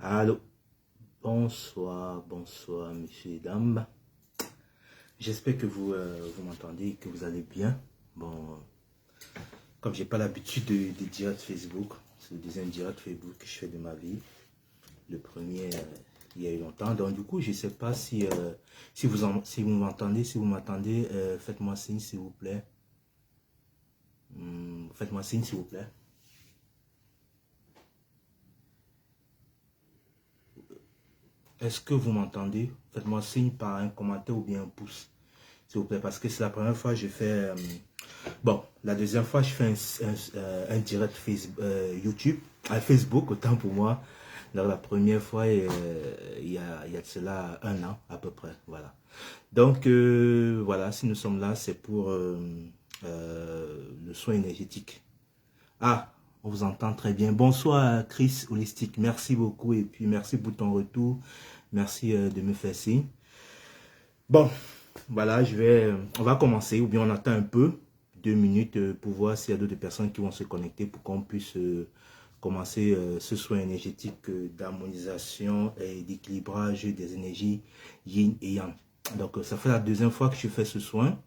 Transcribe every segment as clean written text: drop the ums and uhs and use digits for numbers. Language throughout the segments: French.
Allô, bonsoir, bonsoir, messieurs et dames. J'espère que vous m'entendez, que vous allez bien. Bon, comme j'ai pas l'habitude de direct Facebook, c'est le deuxième direct Facebook que je fais de ma vie. Le premier, il y a eu longtemps. Donc, du coup, je sais pas si vous m'entendez. Si vous m'entendez, faites-moi signe, s'il vous plaît. Faites-moi signe, s'il vous plaît. Est-ce que vous m'entendez? Faites-moi signe par un commentaire ou bien un pouce, s'il vous plaît, parce que c'est la première fois que je fais... bon, la deuxième fois, je fais un direct Facebook, YouTube, à Facebook, autant pour moi. Donc, la première fois, il y a de cela 1 an, à peu près, voilà. Donc, voilà, si nous sommes là, c'est pour le soin énergétique. Ah, on vous entend très bien. Bonsoir, Chris Holistique. Merci beaucoup et puis merci pour ton retour. Merci de me faire signe. Bon, voilà, on va commencer ou bien on attend un peu, 2 minutes pour voir s'il y a d'autres personnes qui vont se connecter pour qu'on puisse commencer ce soin énergétique d'harmonisation et d'équilibrage des énergies yin et yang. Donc, ça fait la deuxième fois que je fais ce soin.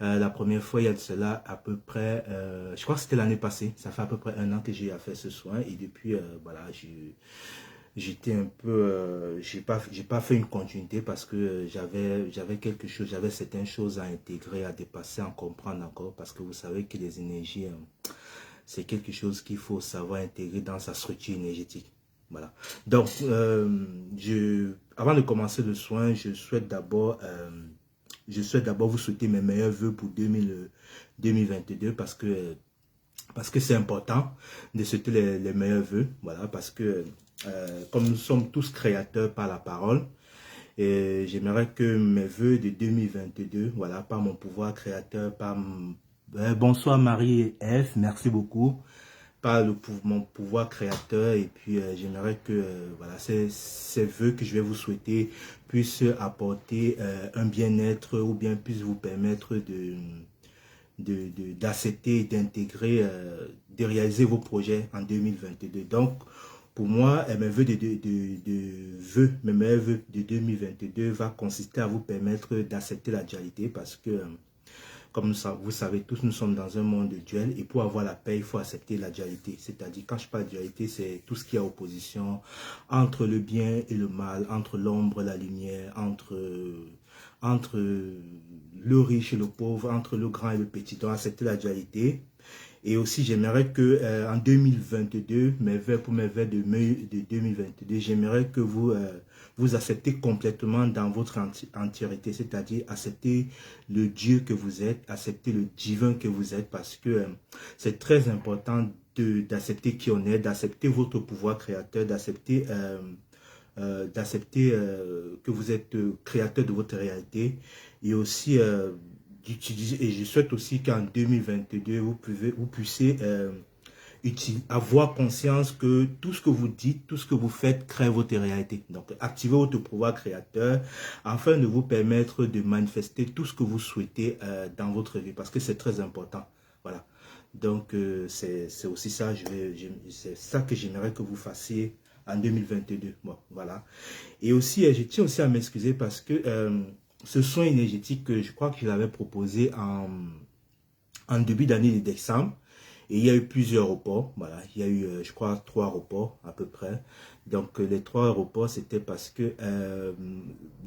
La première fois, il y a de cela à peu près, je crois que c'était l'année passée, ça fait à peu près 1 an que j'ai fait ce soin et depuis, voilà, j'étais un peu, j'ai pas fait une continuité parce que j'avais quelque chose, j'avais certaines choses à intégrer, à dépasser, à comprendre encore parce que vous savez que les énergies, c'est quelque chose qu'il faut savoir intégrer dans sa structure énergétique. Voilà. Donc, avant de commencer le soin, je souhaite d'abord vous souhaiter mes meilleurs vœux pour 2022 parce que c'est important de souhaiter les meilleurs vœux. Voilà, parce que comme nous sommes tous créateurs par la parole, et j'aimerais que mes vœux de 2022, voilà, par mon pouvoir créateur, bonsoir Marie F, merci beaucoup, par mon pouvoir créateur, et puis j'aimerais que voilà, ces vœux que je vais vous souhaiter puissent apporter un bien-être ou bien puissent vous permettre d'accepter et d'intégrer, de réaliser vos projets en 2022. Donc, pour moi, mes vœux mes meilleurs vœux de 2022 va consister à vous permettre d'accepter la dualité parce que, comme vous savez tous, nous sommes dans un monde duel et pour avoir la paix, il faut accepter la dualité. C'est-à-dire, quand je parle de dualité, c'est tout ce qui est opposition entre le bien et le mal, entre l'ombre et la lumière, entre le riche et le pauvre, entre le grand et le petit. Donc, accepter la dualité. Et aussi, j'aimerais que en 2022, pour mes vœux de 2022, j'aimerais que vous acceptez complètement dans votre entièreté, c'est-à-dire accepter le Dieu que vous êtes, accepter le divin que vous êtes, parce que c'est très important d'accepter qui on est, d'accepter votre pouvoir créateur, d'accepter que vous êtes créateur de votre réalité et aussi d'utiliser, et je souhaite aussi qu'en 2022 vous puissiez avoir conscience que tout ce que vous dites, tout ce que vous faites crée votre réalité. Donc activez votre pouvoir créateur afin de vous permettre de manifester tout ce que vous souhaitez dans votre vie parce que c'est très important. Voilà. Donc c'est aussi ça, c'est ça que j'aimerais que vous fassiez en 2022. Bon, voilà. Et aussi, je tiens aussi à m'excuser parce que ce soin énergétique, je crois que je l'avais proposé en début d'année de décembre. Et il y a eu plusieurs reports. Voilà, il y a eu, je crois, 3 reports à peu près. Donc, les 3 reports, c'était parce que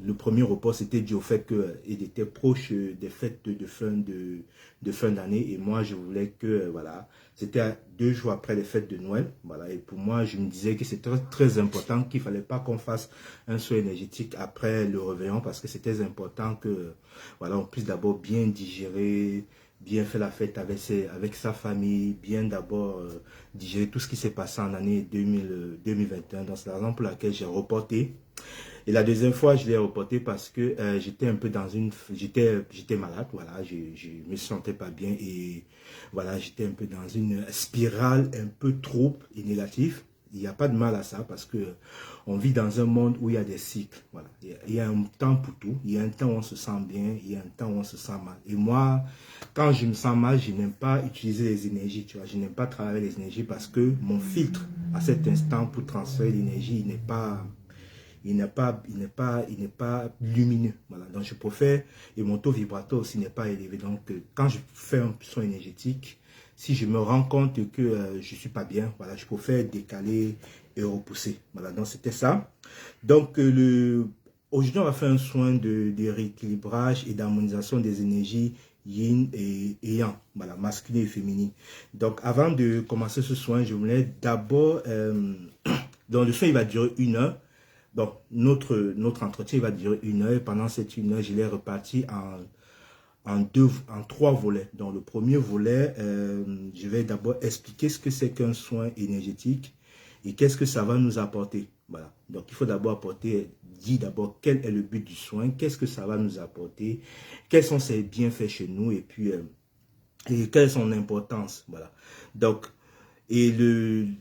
le premier report, c'était dû au fait qu'il était proche des fêtes de fin d'année. Et moi, je voulais que, voilà, c'était 2 jours après les fêtes de Noël. Voilà, et pour moi, je me disais que c'était très important, qu'il ne fallait pas qu'on fasse un soin énergétique après le réveillon parce que c'était important que, voilà, on puisse d'abord bien digérer, bien faire la fête avec sa famille, bien d'abord digérer tout ce qui s'est passé en année 2021. Donc c'est la raison pour laquelle j'ai reporté. Et la deuxième fois, je l'ai reporté parce que j'étais un peu j'étais malade, voilà, je me sentais pas bien et voilà, j'étais un peu dans une spirale un peu trop et négative. Il n'y a pas de mal à ça parce que on vit dans un monde où il y a des cycles. Voilà. Il y a un temps pour tout. Il y a un temps où on se sent bien, il y a un temps où on se sent mal. Et moi, quand je me sens mal, je n'aime pas utiliser les énergies, tu vois. Je n'aime pas travailler les énergies parce que mon filtre à cet instant pour transférer l'énergie, il n'est pas lumineux. Voilà. Donc je préfère, et mon taux vibratoire aussi n'est pas élevé. Donc quand je fais un son énergétique, si je me rends compte que je suis pas bien, voilà, je préfère décaler et repousser. Voilà, donc c'était ça. Donc aujourd'hui on va faire un soin de rééquilibrage et d'harmonisation des énergies yin et yang, voilà, masculin et féminin. Donc avant de commencer ce soin, je voulais d'abord, donc le soin il va durer 1 heure. Donc, notre entretien va durer 1 heure. Et pendant cette 1 heure, je l'ai reparti en 3 volets. Donc, le premier volet, je vais d'abord expliquer ce que c'est qu'un soin énergétique et qu'est-ce que ça va nous apporter. Voilà. Donc, il faut d'abord dire d'abord quel est le but du soin, qu'est-ce que ça va nous apporter, quels sont ses bienfaits chez nous et puis et quelle est son importance. Voilà. Donc, et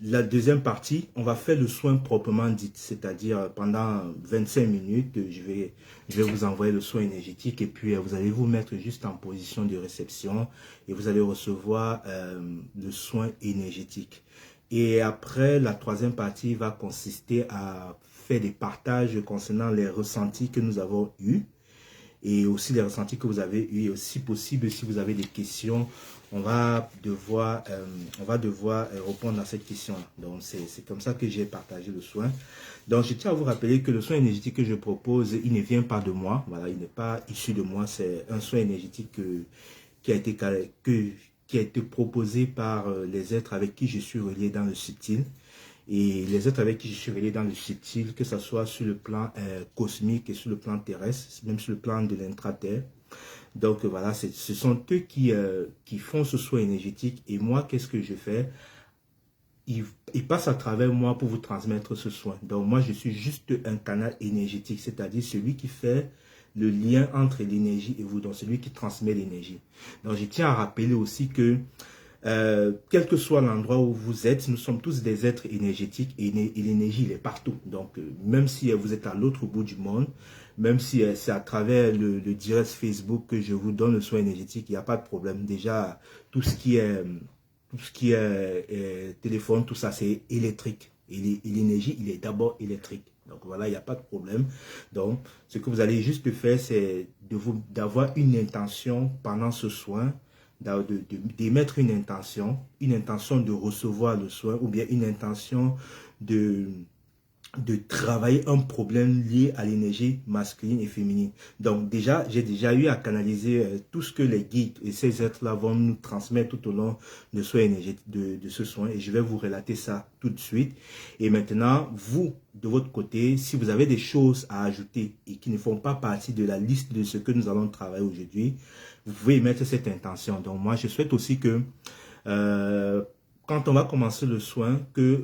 la deuxième partie, on va faire le soin proprement dit, c'est-à-dire pendant 25 minutes, je vais vous envoyer le soin énergétique et puis vous allez vous mettre juste en position de réception et vous allez recevoir le soin énergétique. Et après, la troisième partie va consister à faire des partages concernant les ressentis que nous avons eus et aussi les ressentis que vous avez eus. Et aussi possible, si vous avez des questions, on va devoir répondre à cette question-là. Donc, c'est comme ça que j'ai partagé le soin. Donc, je tiens à vous rappeler que le soin énergétique que je propose, il ne vient pas de moi. Voilà, il n'est pas issu de moi. C'est un soin énergétique qui a été proposé par les êtres avec qui je suis relié dans le subtil. Et les êtres avec qui je suis relié dans le subtil, que ce soit sur le plan cosmique et sur le plan terrestre, même sur le plan de l'intra-terre. Donc voilà, ce sont eux qui font ce soin énergétique. Et moi, qu'est-ce que je fais? Ils passent à travers moi pour vous transmettre ce soin. Donc moi, je suis juste un canal énergétique, c'est-à-dire celui qui fait le lien entre l'énergie et vous, donc celui qui transmet l'énergie. Donc je tiens à rappeler aussi que quel que soit l'endroit où vous êtes, nous sommes tous des êtres énergétiques et l'énergie, il est partout. Donc, même si vous êtes à l'autre bout du monde, même si c'est à travers le direct Facebook que je vous donne le soin énergétique, il n'y a pas de problème. Déjà, tout ce qui est téléphone, tout ça, c'est électrique. Et l'énergie, il est d'abord électrique. Donc voilà, il n'y a pas de problème. Donc, ce que vous allez juste faire, c'est d'avoir une intention pendant ce soin, d'émettre une intention de recevoir le soin ou bien une intention de travailler un problème lié à l'énergie masculine et féminine. Donc déjà, j'ai déjà eu à canaliser tout ce que les guides et ces êtres-là vont nous transmettre tout au long de ce soin et je vais vous relater ça tout de suite. Et maintenant, vous, de votre côté, si vous avez des choses à ajouter et qui ne font pas partie de la liste de ce que nous allons travailler aujourd'hui, vous pouvez émettre cette intention. Donc moi, je souhaite aussi que quand on va commencer le soin, que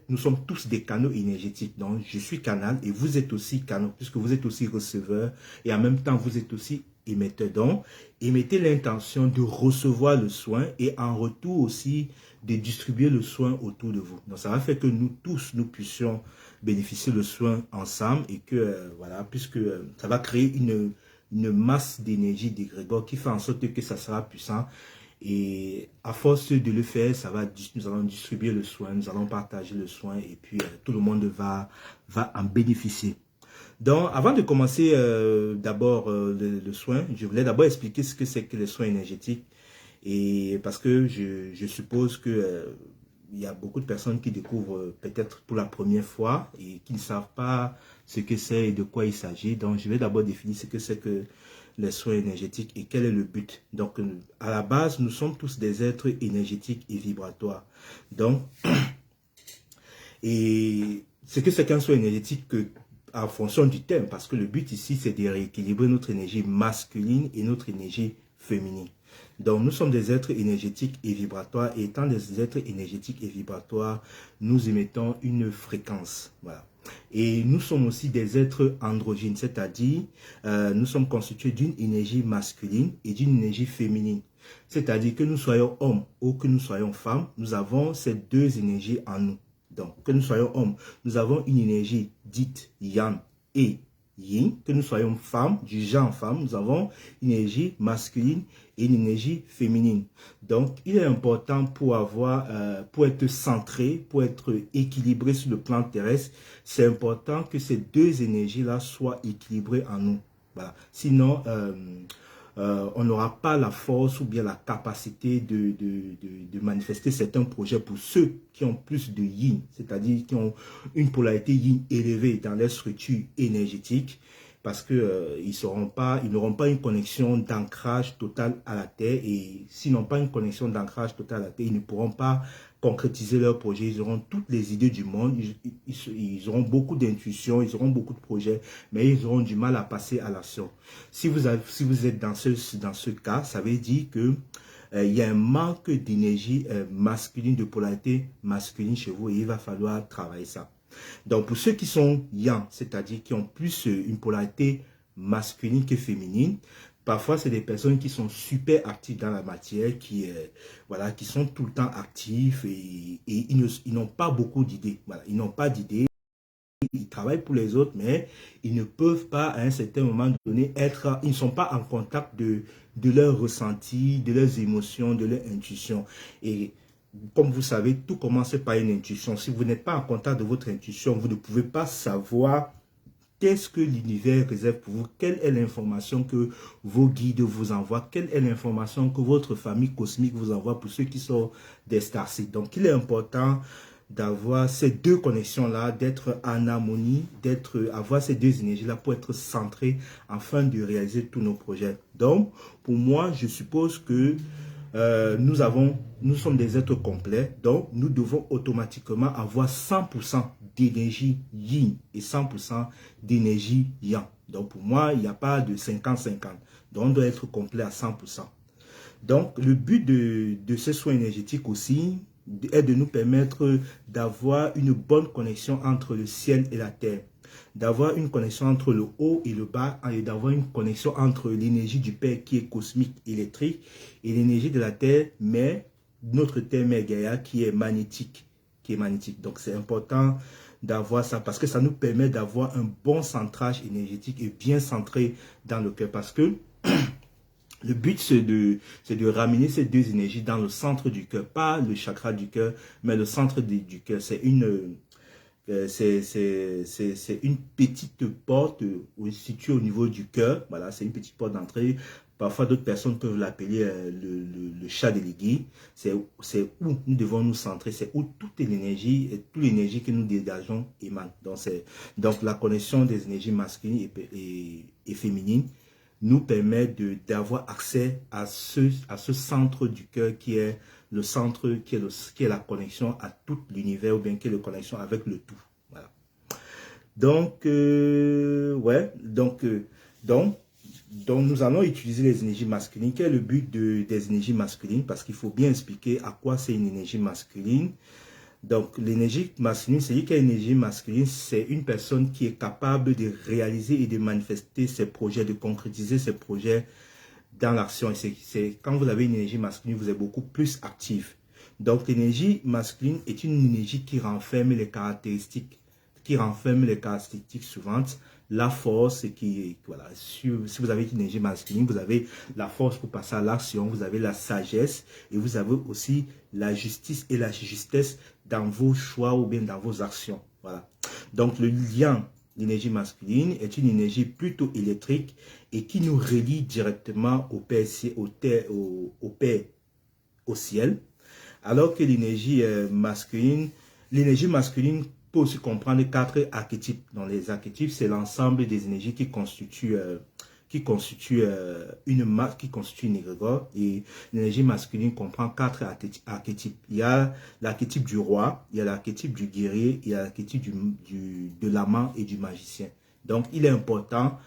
nous sommes tous des canaux énergétiques. Donc, je suis canal et vous êtes aussi canal, puisque vous êtes aussi receveur et en même temps, vous êtes aussi émetteur. Donc, émettez l'intention de recevoir le soin et en retour aussi de distribuer le soin autour de vous. Donc, ça va faire que nous tous, nous puissions bénéficier le soin ensemble et que, voilà, puisque ça va créer une masse d'énergie d'égrégore qui fait en sorte que ça sera puissant. Et à force de le faire, nous allons distribuer le soin, nous allons partager le soin et puis tout le monde va en bénéficier. Donc, avant de commencer d'abord le soin, je voulais d'abord expliquer ce que c'est que les soins énergétiques. Et parce que je suppose que il y a beaucoup de personnes qui découvrent peut-être pour la première fois et qui ne savent pas ce que c'est et de quoi il s'agit. Donc, je vais d'abord définir ce que c'est que les soins énergétiques et quel est le but. Donc, à la base, nous sommes tous des êtres énergétiques et vibratoires. Donc, et ce que c'est qu'un soin énergétique en fonction du thème, parce que le but ici, c'est de rééquilibrer notre énergie masculine et notre énergie féminine. Donc, nous sommes des êtres énergétiques et vibratoires, et étant des êtres énergétiques et vibratoires, nous émettons une fréquence. Voilà. Et nous sommes aussi des êtres androgynes, c'est-à-dire nous sommes constitués d'une énergie masculine et d'une énergie féminine. C'est-à-dire que nous soyons hommes ou que nous soyons femmes, nous avons ces deux énergies en nous. Donc, que nous soyons hommes, nous avons une énergie dite yang et yin. Que nous soyons femmes, du genre femme, nous avons une énergie masculine et une énergie féminine. Donc, il est important pour être centré, pour être équilibré sur le plan terrestre, c'est important que ces deux énergies-là soient équilibrées en nous. Voilà. Sinon, on n'aura pas la force ou bien la capacité de manifester certains projets pour ceux qui ont plus de yin, c'est-à-dire qui ont une polarité yin élevée dans leur structure énergétique, parce que ils n'auront pas une connexion d'ancrage total à la Terre, et s'ils n'ont pas une connexion d'ancrage total à la Terre, ils ne pourront pas concrétiser leurs projets. Ils auront toutes les idées du monde, ils auront beaucoup d'intuition, ils auront beaucoup de projets, mais ils auront du mal à passer à l'action. Si vous êtes dans ce cas, ça veut dire que il y a un manque d'énergie masculine, de polarité masculine chez vous, et il va falloir travailler ça. Donc, pour ceux qui sont yang, c'est-à-dire qui ont plus une polarité masculine que féminine, parfois c'est des personnes qui sont super actives dans la matière, voilà, qui sont tout le temps actifs, et ils n'ont pas beaucoup d'idées. Voilà, ils n'ont pas d'idées. Ils travaillent pour les autres, mais ils ne peuvent pas, à un certain moment donné, ils ne sont pas en contact de leurs ressentis, de leurs émotions, de leur intuition. Et comme vous savez, tout commence par une intuition. Si vous n'êtes pas en contact de votre intuition, vous ne pouvez pas savoir qu'est-ce que l'univers réserve pour vous, quelle est l'information que vos guides vous envoient, quelle est l'information que votre famille cosmique vous envoie pour ceux qui sont des starseeds. Donc, il est important d'avoir ces deux connexions-là, d'être en harmonie, avoir ces deux énergies-là pour être centré afin de réaliser tous nos projets. Donc, pour moi, je suppose que nous sommes des êtres complets, donc nous devons automatiquement avoir 100% d'énergie yin et 100% d'énergie yang. Donc pour moi, il n'y a pas de 50-50. Donc on doit être complet à 100%. Donc le but de ce soin énergétique aussi est de nous permettre d'avoir une bonne connexion entre le ciel et la terre, d'avoir une connexion entre le haut et le bas, et d'avoir une connexion entre l'énergie du Père qui est cosmique, électrique, et l'énergie de la Terre, mais notre Terre Mère Gaïa qui est magnétique. Donc c'est important d'avoir ça, parce que ça nous permet d'avoir un bon centrage énergétique et bien centré dans le cœur, parce que le but, c'est de ramener ces deux énergies dans le centre du cœur, pas le chakra du cœur, mais le centre du cœur. C'est une petite porte située au niveau du cœur. Voilà, c'est une petite porte d'entrée. Parfois, d'autres personnes peuvent l'appeler le chat délégué. C'est où nous devons nous centrer. C'est où toute l'énergie et toute l'énergie que nous dégageons émane. Donc, la connexion des énergies masculines et féminines nous permet d'avoir accès à ce centre du cœur qui est le centre, qui est la connexion à tout l'univers, ou bien qui est la connexion avec le tout. Voilà. Donc, donc nous allons utiliser les énergies masculines. Quel est le but des énergies masculines? Parce qu'il faut bien expliquer à quoi c'est une énergie masculine. Donc, l'énergie masculine, c'est-à-dire qu'une énergie masculine, c'est une personne qui est capable de réaliser et de manifester ses projets, de concrétiser ses projets dans l'action. Quand vous avez une énergie masculine, vous êtes beaucoup plus actif. Donc, l'énergie masculine est une énergie qui renferme les caractéristiques suivantes. La force, voilà, si vous avez une énergie masculine, vous avez la force pour passer à l'action, vous avez la sagesse, et vous avez aussi la justice et la justesse dans vos choix ou bien dans vos actions. Voilà. Donc, le lien, l'énergie masculine, est une énergie plutôt électrique et qui nous relie directement au Père, au ciel. Alors que l'énergie masculine peut aussi comprendre 4 archétypes. Dans les archétypes, c'est l'ensemble des énergies qui constituent une égrégore. Et l'énergie masculine comprend 4 archétypes. Il y a l'archétype du roi, il y a l'archétype du guerrier, il y a l'archétype de l'amant et du magicien. Donc, il est important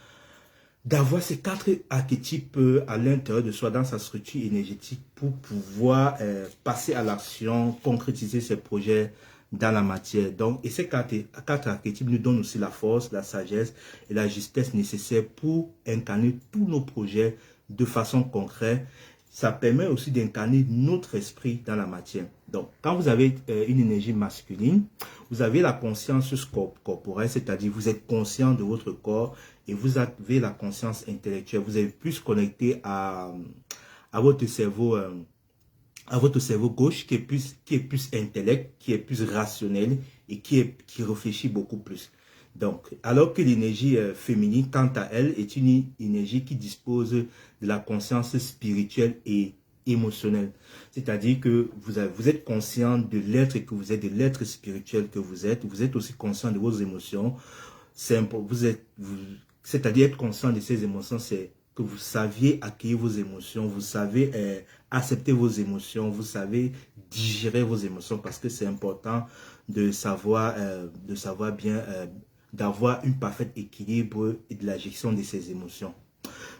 d'avoir ces 4 archétypes à l'intérieur de soi, dans sa structure énergétique, pour pouvoir passer à l'action, concrétiser ses projets dans la matière. Donc, et ces 4 archétypes nous donnent aussi la force, la sagesse et la justesse nécessaires pour incarner tous nos projets de façon concrète ça permet aussi d'incarner notre esprit dans la matière. Donc, quand vous avez une énergie masculine, vous avez la conscience corporelle, c'est-à-dire vous êtes conscient de votre corps et vous avez la conscience intellectuelle. Vous êtes plus connecté à votre cerveau gauche qui est plus intellect, qui est plus rationnel et qui réfléchit beaucoup plus. Donc, alors que l'énergie féminine, quant à elle, est une énergie qui dispose de la conscience spirituelle et émotionnelle. C'est-à-dire que vous êtes conscient de l'être que vous êtes, de l'être spirituel que vous êtes aussi conscient de vos émotions. C'est-à-dire être conscient de ces émotions, c'est que vous saviez accueillir vos émotions, vous savez accepter vos émotions, vous savez digérer vos émotions, parce que c'est important de savoir bien, d'avoir un parfait équilibre et de la gestion de ses émotions.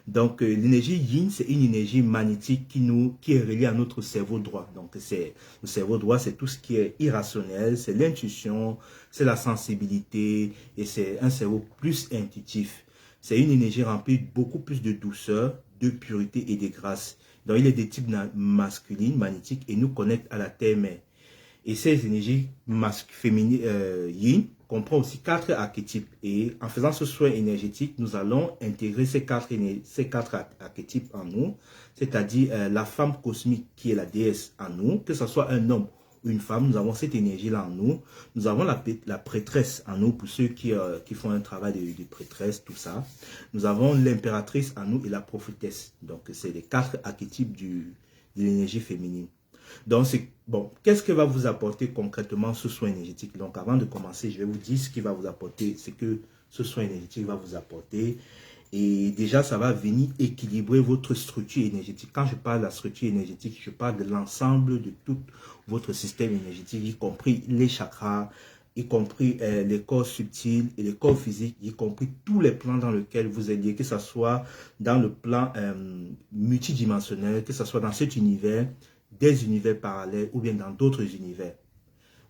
Donc, l'énergie yin, c'est une énergie magnétique qui est reliée à notre cerveau droit. Donc, le cerveau droit, c'est tout ce qui est irrationnel, c'est l'intuition, c'est la sensibilité, et c'est un cerveau plus intuitif. C'est une énergie remplie de beaucoup plus de douceur, de pureté et de grâce. Donc, il est de type masculine, magnétique, et nous connecte à la terre-mère. Et ces énergies féminines yin comprend aussi 4 archétypes. Et en faisant ce soin énergétique, nous allons intégrer ces quatre archétypes en nous, c'est-à-dire la femme cosmique qui est la déesse en nous, que ce soit un homme ou une femme, nous avons cette énergie-là en nous. Nous avons la prêtresse en nous, pour ceux qui font un travail de prêtresse, tout ça. Nous avons l'impératrice en nous et la prophétesse. Donc, c'est les 4 archétypes de l'énergie féminine. Donc, qu'est-ce que va vous apporter concrètement ce soin énergétique? Donc, avant de commencer, je vais vous dire ce qui va vous apporter, ce que ce soin énergétique va vous apporter. Et déjà, ça va venir équilibrer votre structure énergétique. Quand je parle de la structure énergétique, je parle de l'ensemble de tout votre système énergétique, y compris les chakras, y compris les corps subtils et les corps physiques, y compris tous les plans dans lesquels vous êtes lié, que ce soit dans le plan multidimensionnel, que ce soit dans cet univers, des univers parallèles ou bien dans d'autres univers.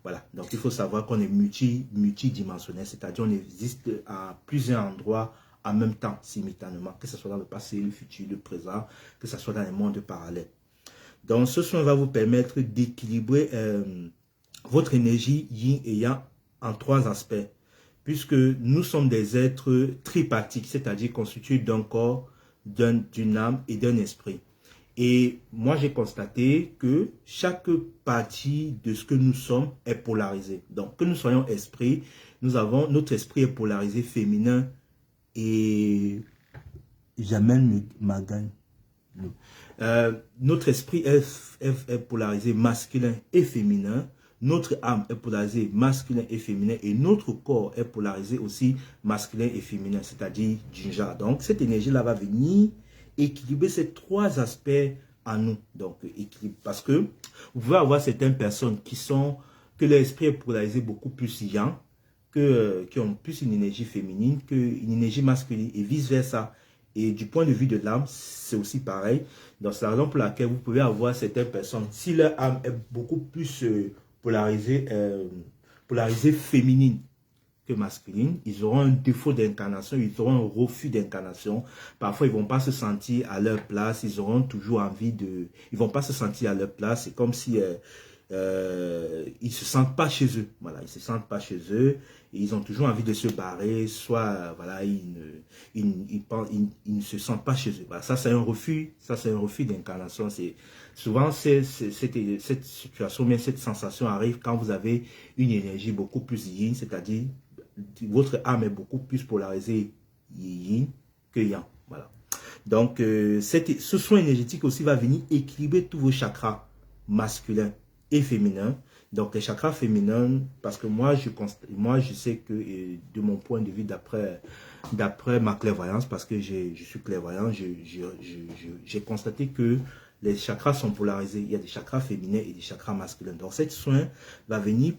Voilà, donc il faut savoir qu'on est multidimensionnel, c'est-à-dire on existe à plusieurs endroits en même temps, simultanément, que ce soit dans le passé, le futur, le présent, que ce soit dans les mondes parallèles. Donc ce soin va vous permettre d'équilibrer votre énergie yin et yang en 3 aspects, puisque nous sommes des êtres tripartites, c'est-à-dire constitués d'un corps, d'une âme et d'un esprit. Et moi, j'ai constaté que chaque partie de ce que nous sommes est polarisée. Donc, que nous soyons esprit, notre esprit est polarisé féminin et j'amène ma gagne. Notre esprit est polarisé masculin et féminin. Notre âme est polarisée masculin et féminin. Et notre corps est polarisé aussi masculin et féminin, c'est-à-dire du genre. Donc, cette énergie-là va venir équilibrer ces 3 aspects en nous. Donc, équilibre. Parce que vous pouvez avoir certaines personnes que leur esprit est polarisé beaucoup plus yang, qui ont plus une énergie féminine qu'une énergie masculine et vice-versa. Et du point de vue de l'âme, c'est aussi pareil. Donc, c'est la raison pour laquelle vous pouvez avoir certaines personnes, si leur âme est beaucoup plus polarisée féminine que masculine, ils auront un défaut d'incarnation, ils auront un refus d'incarnation. Parfois, ils ne vont pas se sentir à leur place, ils auront toujours envie de... Ils ne vont pas se sentir à leur place, c'est comme si ils ne se sentent pas chez eux. Voilà, ils ne se sentent pas chez eux, et ils ont toujours envie de se barrer, soit voilà, ils ne se sentent pas chez eux. Voilà, ça, c'est un refus d'incarnation. Souvent, cette situation, bien cette sensation arrive quand vous avez une énergie beaucoup plus yin, c'est-à-dire votre âme est beaucoup plus polarisée yin que yang. Voilà. Donc, ce soin énergétique aussi va venir équilibrer tous vos chakras masculins et féminins. Donc, les chakras féminins, parce que moi, je sais que de mon point de vue, d'après ma clairvoyance, parce que je suis clairvoyant, j'ai constaté que les chakras sont polarisés. Il y a des chakras féminins et des chakras masculins. Donc, cet soin va venir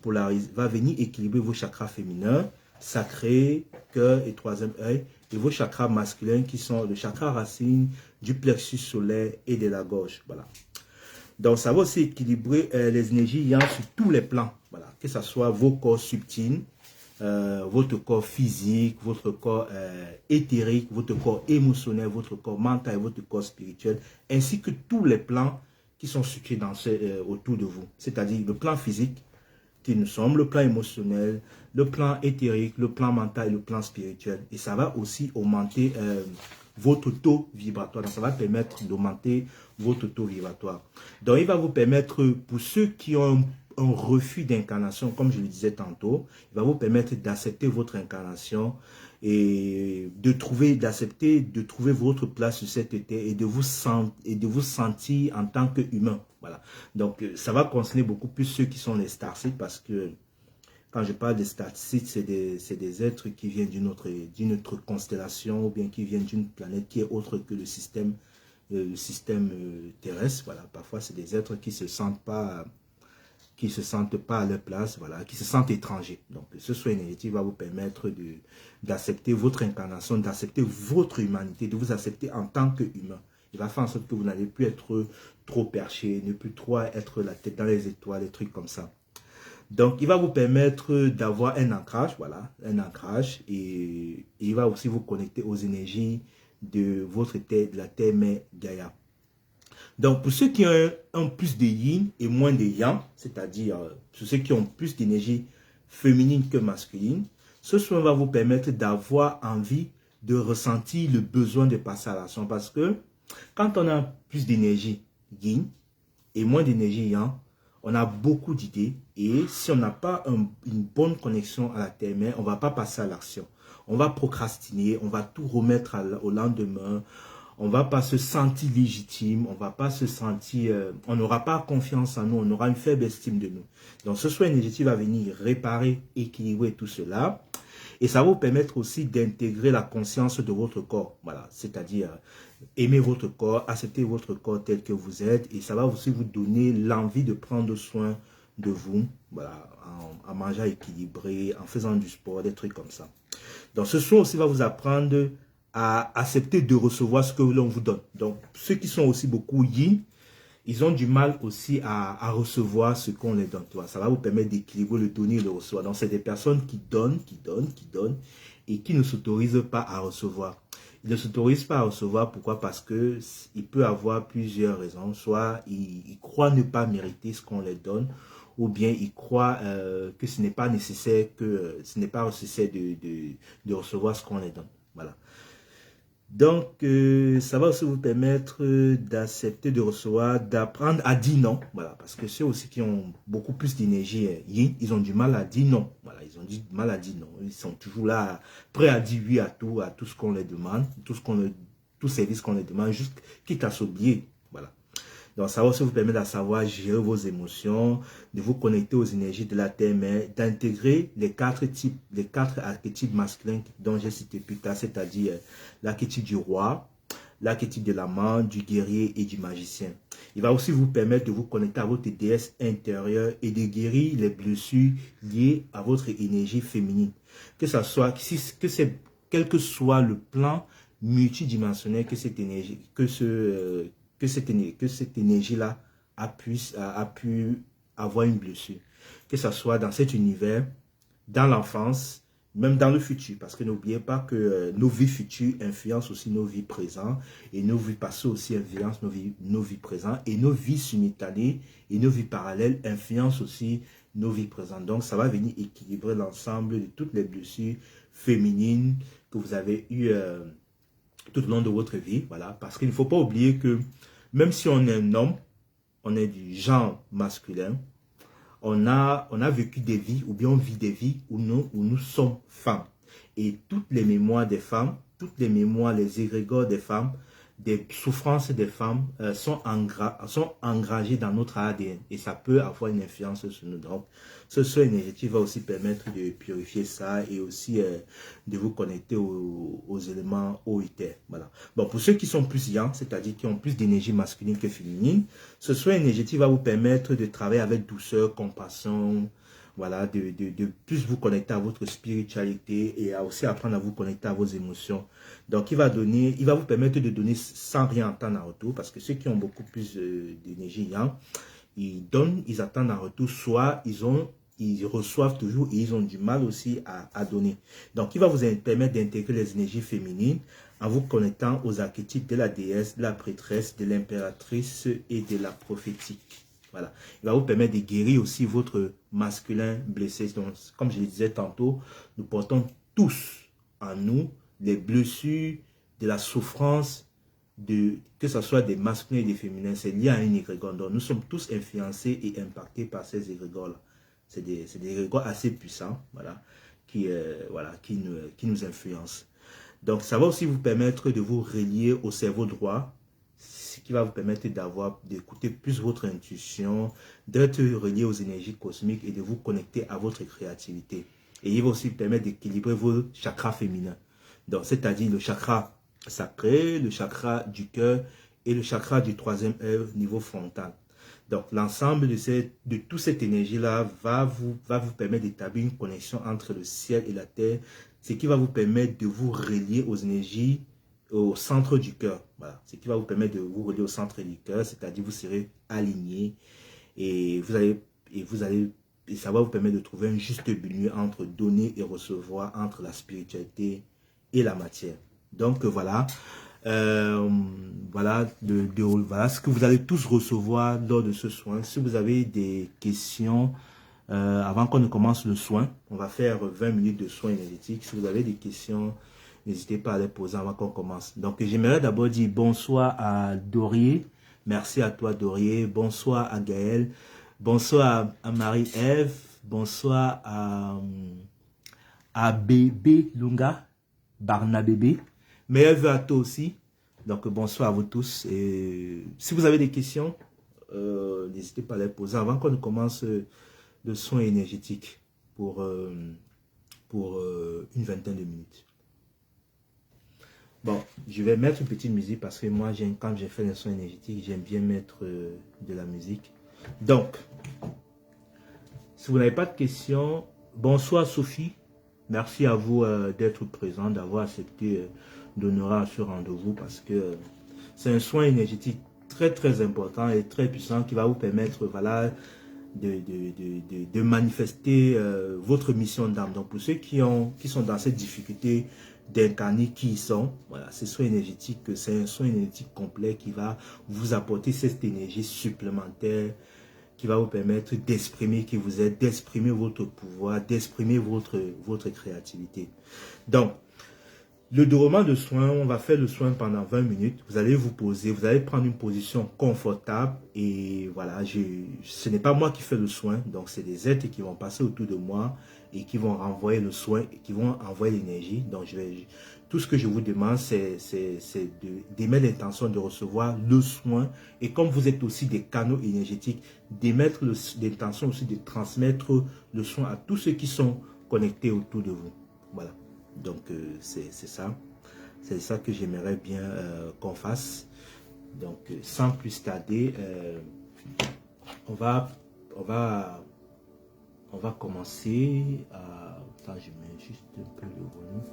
équilibrer vos chakras féminins, sacré, cœur et 3e œil, et vos chakras masculins qui sont le chakra racine, du plexus solaire et de la gorge. Voilà. Donc, ça va aussi équilibrer les énergies yang sur tous les plans. Voilà. Que ce soit vos corps subtils, votre corps physique, votre corps éthérique, votre corps émotionnel, votre corps mental et votre corps spirituel, ainsi que tous les plans qui sont situés autour de vous. C'est-à-dire le plan physique qui nous sommes, le plan émotionnel, le plan éthérique, le plan mental et le plan spirituel. Et ça va aussi augmenter votre taux vibratoire. Donc, ça va permettre d'augmenter votre taux vibratoire. Donc, il va vous permettre, pour ceux qui ont un refus d'incarnation, comme je le disais tantôt, il va vous permettre d'accepter votre incarnation et de trouver votre place sur cette terre et de vous sentir en tant qu'humain. Voilà. Donc, ça va concerner beaucoup plus ceux qui sont les starseeds parce que quand je parle des starseeds, c'est des êtres qui viennent d'une autre constellation ou bien qui viennent d'une planète qui est autre que le système terrestre. Voilà. Parfois, c'est des êtres qui se sentent pas à leur place, voilà, qui se sentent étrangers. Donc, ce soin énergétique va vous permettre d'accepter votre incarnation, d'accepter votre humanité, de vous accepter en tant qu'humain. Il va faire en sorte que vous n'allez plus être trop perché, ne plus trop être la tête dans les étoiles, des trucs comme ça. Donc, il va vous permettre d'avoir un ancrage, voilà, un ancrage, et il va aussi vous connecter aux énergies de votre terre, de la terre-mère Gaïa. Donc, pour ceux qui ont un plus de yin et moins de yang, c'est-à-dire pour ceux qui ont plus d'énergie féminine que masculine, ce soin va vous permettre d'avoir envie de ressentir le besoin de passer à l'action. Parce que quand on a plus d'énergie yin et moins d'énergie yang, on a beaucoup d'idées et si on n'a pas une bonne connexion à la terre-mère, on ne va pas passer à l'action. On va procrastiner, on va tout remettre au lendemain. On ne va pas se sentir légitime, on va pas se sentir, on n'aura pas confiance en nous, on aura une faible estime de nous. Donc ce soin énergétique va venir réparer, équilibrer tout cela. Et ça va vous permettre aussi d'intégrer la conscience de votre corps. Voilà, c'est-à-dire aimer votre corps, accepter votre corps tel que vous êtes. Et ça va aussi vous donner l'envie de prendre soin de vous, voilà, en mangeant équilibré, en faisant du sport, des trucs comme ça. Donc ce soin aussi va vous apprendre à accepter de recevoir ce que l'on vous donne. Donc, ceux qui sont aussi beaucoup yin, ils ont du mal aussi à recevoir ce qu'on les donne. Ça va vous permettre d'équilibrer le donner et le recevoir. Donc, c'est des personnes qui donnent et qui ne s'autorisent pas à recevoir. Ils ne s'autorisent pas à recevoir. Pourquoi? Parce que il peut avoir plusieurs raisons. Soit ils croient ne pas mériter ce qu'on les donne, ou bien ils croient que ce n'est pas nécessaire, de recevoir ce qu'on les donne. Voilà. Donc, ça va aussi vous permettre d'accepter de recevoir, d'apprendre à dire non. Voilà, parce que ceux aussi qui ont beaucoup plus d'énergie yin, ils ont du mal à dire non. Voilà, ils ont du mal à dire non. Ils sont toujours là, prêts à dire oui à tout ce qu'on leur demande, tout service qu'on leur demande, juste quitte à s'oublier. Voilà. Donc, ça va aussi vous permettre de savoir gérer vos émotions, de vous connecter aux énergies de la terre, mais d'intégrer les quatre archétypes masculins dont j'ai cité plus tard, c'est-à-dire l'archétype du roi, l'archétype de l'amant, du guerrier et du magicien. Il va aussi vous permettre de vous connecter à votre déesse intérieure et de guérir les blessures liées à votre énergie féminine. Quel que soit le plan multidimensionnel que cette énergie, que cette énergie-là a pu avoir une blessure. Que ce soit dans cet univers, dans l'enfance, même dans le futur. Parce que n'oubliez pas que nos vies futures influencent aussi nos vies présentes. Et nos vies passées aussi influencent nos vies présentes. Et nos vies simultanées et nos vies parallèles influencent aussi nos vies présentes. Donc ça va venir équilibrer l'ensemble de toutes les blessures féminines que vous avez eues tout au long de votre vie. Voilà. Parce qu'il ne faut pas oublier que même si on est un homme, on est du genre masculin, on a vécu des vies, ou bien on vit des vies où nous sommes femmes. Et toutes les mémoires des femmes, toutes les mémoires, les égrégores des femmes, des souffrances des femmes sont engagées dans notre ADN. Et ça peut avoir une influence sur nous. Donc, ce soin énergétique va aussi permettre de purifier ça et aussi de vous connecter aux éléments eau et terre. Voilà. Bon, pour ceux qui sont plus yang, c'est-à-dire qui ont plus d'énergie masculine que féminine, ce soin énergétique va vous permettre de travailler avec douceur, compassion, voilà, de plus vous connecter à votre spiritualité et à aussi apprendre à vous connecter à vos émotions. Donc, il va vous permettre de donner sans rien attendre en retour, parce que ceux qui ont beaucoup plus d'énergie yang, ils donnent, ils attendent en retour, soit ils ils reçoivent toujours et ils ont du mal aussi à donner. Donc, il va vous permettre d'intégrer les énergies féminines en vous connectant aux archétypes de la déesse, de la prêtresse, de l'impératrice et de la prophétique. Voilà. Il va vous permettre de guérir aussi votre masculin blessé. Donc, comme je le disais tantôt, nous portons tous en nous les blessures, de la souffrance, que ce soit des masculins et des féminins. C'est lié à un égrégore. Donc, nous sommes tous influencés et impactés par ces égrégores-là. C'est des égrégores assez puissants, voilà, qui nous influencent. Donc, ça va aussi vous permettre de vous relier au cerveau droit, ce qui va vous permettre d'écouter plus votre intuition, d'être relié aux énergies cosmiques et de vous connecter à votre créativité. Et il va aussi permettre d'équilibrer vos chakras féminins. Donc, c'est-à-dire le chakra sacré, le chakra du cœur et le chakra du troisième œil niveau frontal. Donc, l'ensemble de toute cette énergie-là va vous permettre d'établir une connexion entre le ciel et la terre, ce qui va vous permettre de vous relier aux énergies au centre du cœur. Voilà, ce qui va vous permettre de vous relier au centre du cœur, c'est-à-dire vous serez aligné et ça va vous permettre de trouver un juste milieu entre donner et recevoir, entre la spiritualité et la matière. Donc voilà. Voilà ce que vous allez tous recevoir lors de ce soin. Si vous avez des questions, avant qu'on ne commence le soin, on va faire 20 minutes de soins énergétiques. Si vous avez des questions, n'hésitez pas à les poser avant qu'on commence. Donc, j'aimerais d'abord dire bonsoir à Dorier. Merci à toi, Dorier. Bonsoir à Gaël. Bonsoir à Marie-Ève. Bonsoir à Bébé Lunga, Barnabébé. Meilleurs vœux à toi aussi. Donc, bonsoir à vous tous. Et si vous avez des questions, n'hésitez pas à les poser avant qu'on commence le soin énergétique pour une vingtaine de minutes. Bon, je vais mettre une petite musique parce que moi, quand j'ai fait le soin énergétique, j'aime bien mettre de la musique. Donc, si vous n'avez pas de questions, bonsoir Sophie. Merci à vous d'être présent, d'avoir accepté d'honorer à ce rendez-vous parce que c'est un soin énergétique très très important et très puissant qui va vous permettre voilà, de manifester votre mission d'âme. Donc pour ceux qui sont dans cette difficulté d'incarner qui ils sont, voilà, ce soin énergétique, c'est un soin énergétique complet qui va vous apporter cette énergie supplémentaire qui va vous permettre d'exprimer qui vous êtes, d'exprimer votre pouvoir, d'exprimer votre créativité. Donc, le déroulement de soin, on va faire le soin pendant 20 minutes. Vous allez vous poser, vous allez prendre une position confortable et voilà, ce n'est pas moi qui fais le soin, donc c'est des êtres qui vont passer autour de moi et qui vont renvoyer le soin, et qui vont envoyer l'énergie. Donc, tout ce que je vous demande, c'est d'émettre l'intention de recevoir le soin et comme vous êtes aussi des canaux énergétiques, d'émettre l'intention aussi de transmettre le soin à tous ceux qui sont connectés autour de vous. Voilà. Donc, c'est ça. C'est ça que j'aimerais bien qu'on fasse. Donc, sans plus tarder, on va commencer à... Attends, je mets juste un peu le volume.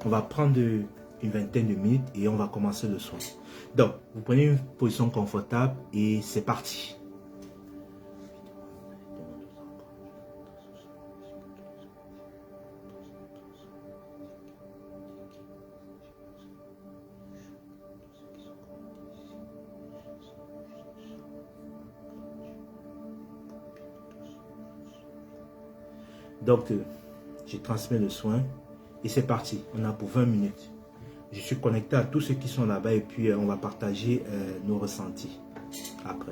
On va prendre une vingtaine de minutes et on va commencer le soin. Donc, vous prenez une position confortable et c'est parti. Donc, je transmets le soin et c'est parti. On a pour 20 minutes. Je suis connecté à tous ceux qui sont là-bas et puis on va partager nos ressentis après.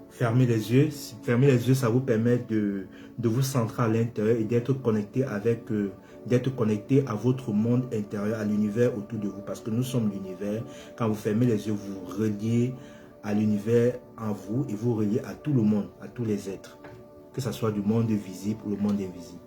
Fermez les yeux. Fermez les yeux, ça vous permet de vous centrer à l'intérieur et d'être connecté d'être connecté à votre monde intérieur, à l'univers autour de vous. Parce que nous sommes l'univers. Quand vous fermez les yeux, vous reliez à l'univers en vous et vous reliez à tout le monde, à tous les êtres. Que ce soit du monde visible ou le monde invisible.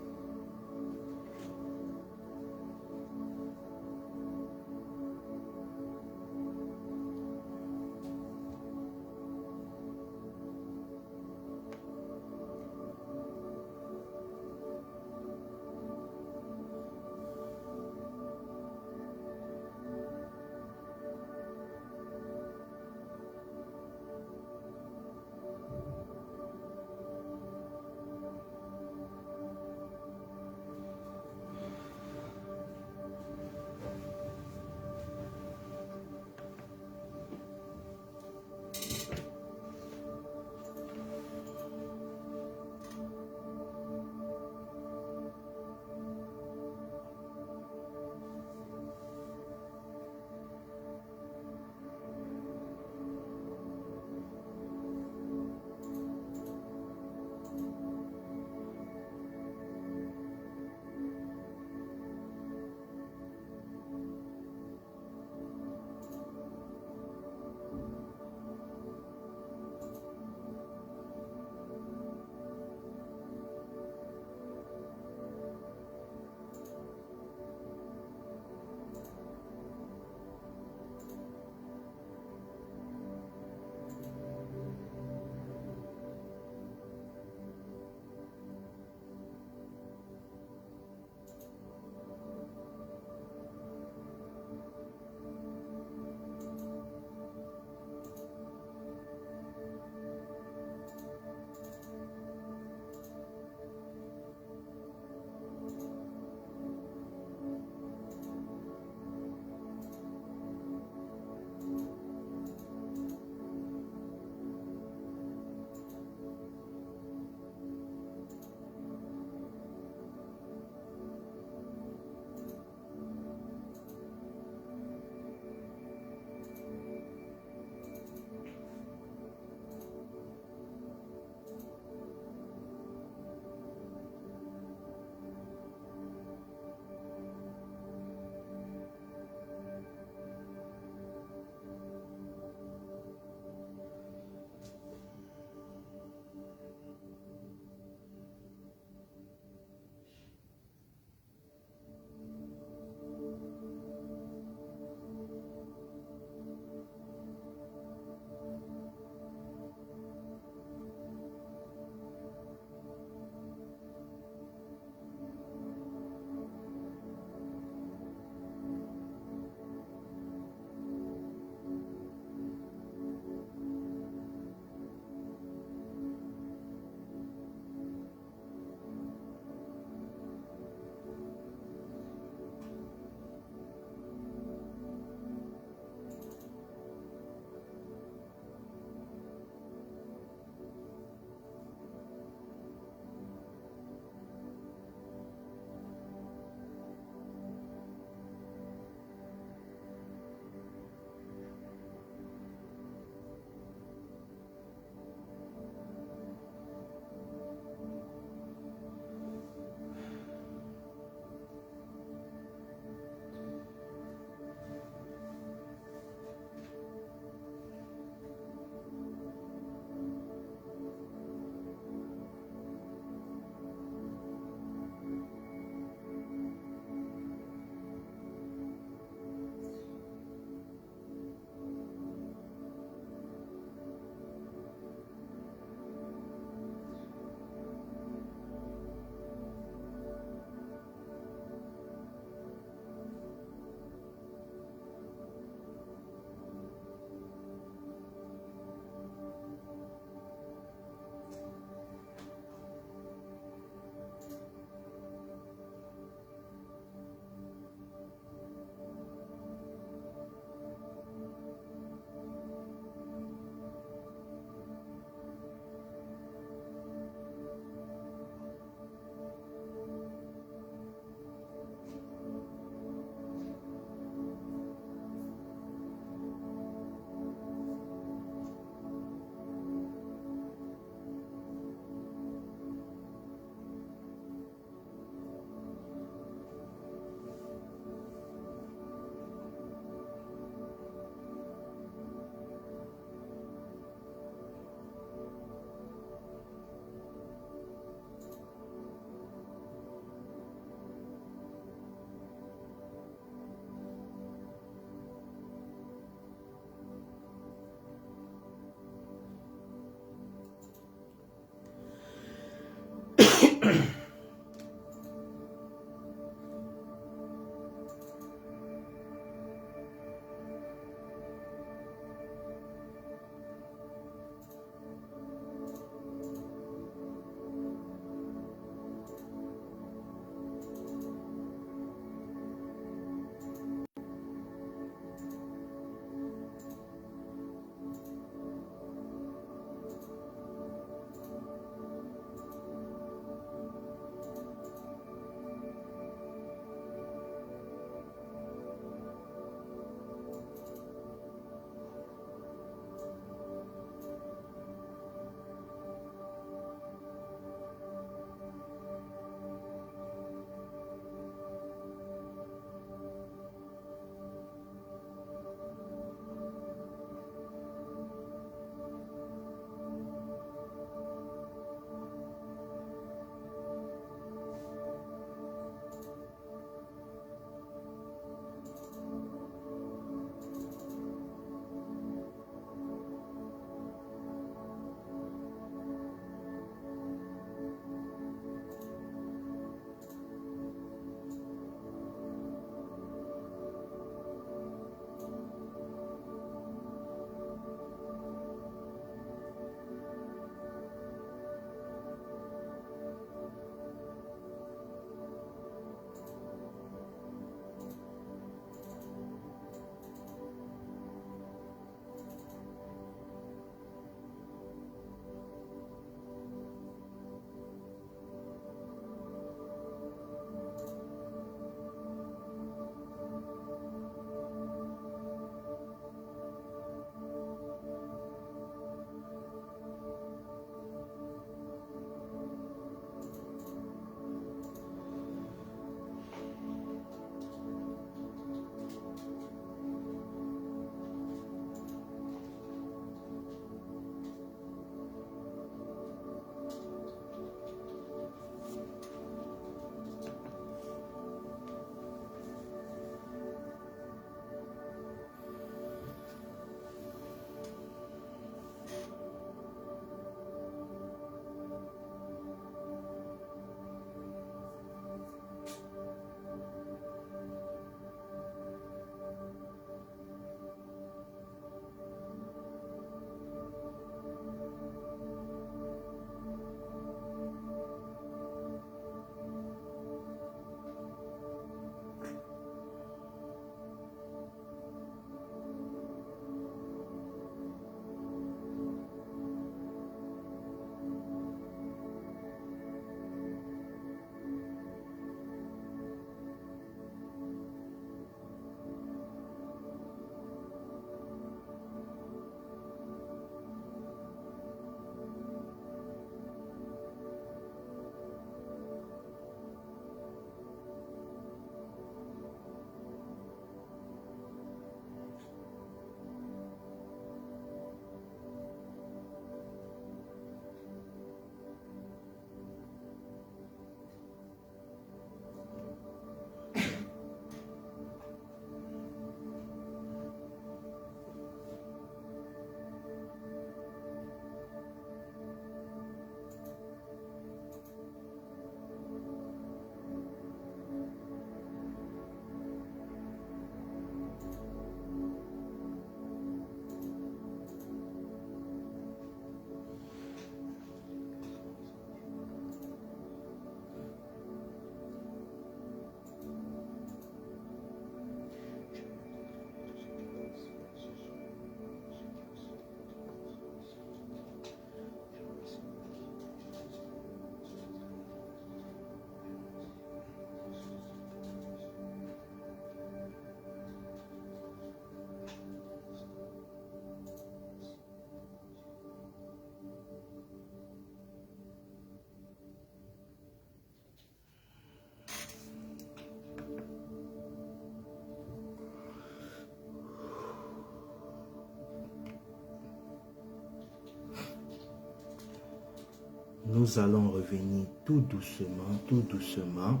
Nous allons revenir tout doucement,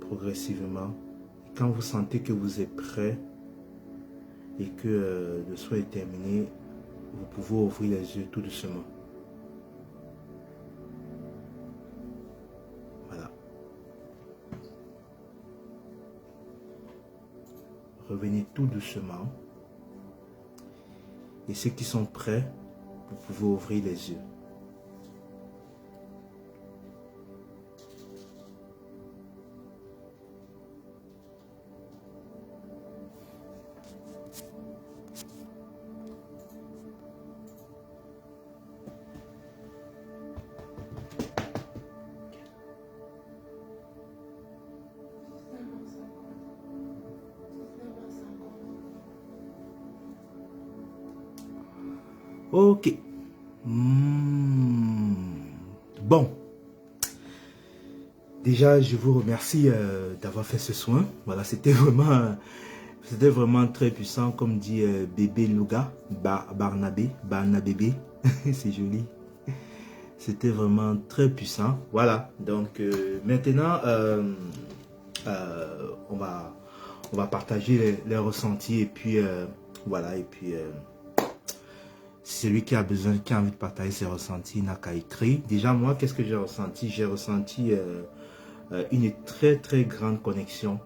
progressivement. Quand vous sentez que vous êtes prêt et que le soin est terminé, vous pouvez ouvrir les yeux tout doucement. Voilà. Revenez tout doucement. Et ceux qui sont prêts, vous pouvez ouvrir les yeux. Ok. Bon. Déjà, je vous remercie d'avoir fait ce soin. Voilà, c'était vraiment très puissant, comme dit bébé Louga, Barnabé, c'est joli. C'était vraiment très puissant. Voilà, donc maintenant, on va partager les ressentis et puis voilà, et puis celui qui a besoin, qui a envie de partager ses ressentis, n'a qu'à écrire. Déjà, moi, qu'est-ce que j'ai ressenti? J'ai ressenti une très très grande connexion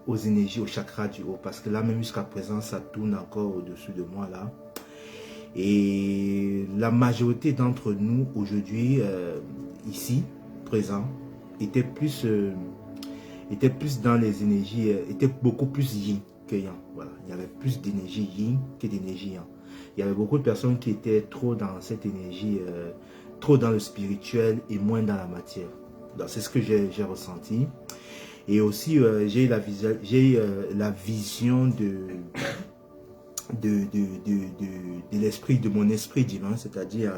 aux énergies, au chakra du haut, parce que là même jusqu'à présent ça tourne encore au-dessus de moi là, et la majorité d'entre nous aujourd'hui ici présents étaient plus dans les énergies, étaient beaucoup plus yin que yang. Voilà, il y avait plus d'énergie yin que d'énergie yang. Il y avait beaucoup de personnes qui étaient trop dans cette énergie, trop dans le spirituel et moins dans la matière. C'est ce que j'ai ressenti. Et aussi, j'ai eu la vision de l'esprit, de mon esprit divin, c'est-à-dire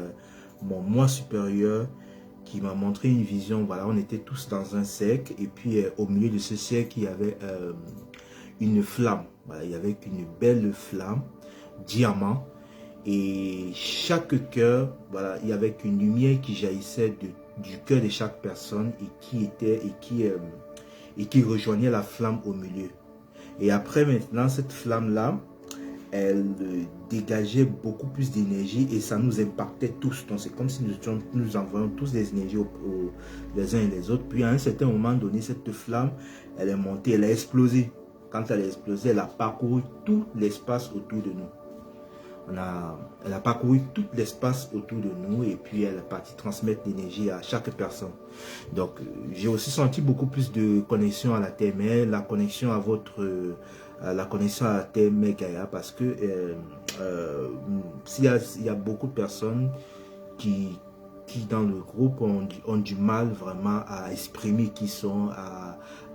mon moi supérieur qui m'a montré une vision. Voilà, on était tous dans un cercle et puis au milieu de ce cercle, il y avait une flamme. Voilà, il y avait une belle flamme, diamant. Et chaque cœur, voilà, il y avait une lumière qui jaillissait du cœur de chaque personne et qui rejoignait la flamme au milieu. Et après maintenant, cette flamme-là, elle dégageait beaucoup plus d'énergie et ça nous impactait tous. Donc c'est comme si nous envoyons tous des énergies les uns et les autres. Puis à un certain moment donné, cette flamme, elle est montée, elle a explosé. Quand elle a explosé, elle a parcouru tout l'espace autour de nous. Elle a parcouru tout l'espace autour de nous et puis elle est partie transmettre l'énergie à chaque personne. Donc j'ai aussi senti beaucoup plus de connexion à la Terre-Mère, la connexion à la connexion à la Terre-Mère Gaïa, parce que il y a beaucoup de personnes qui dans le groupe ont du mal vraiment à exprimer qui sont,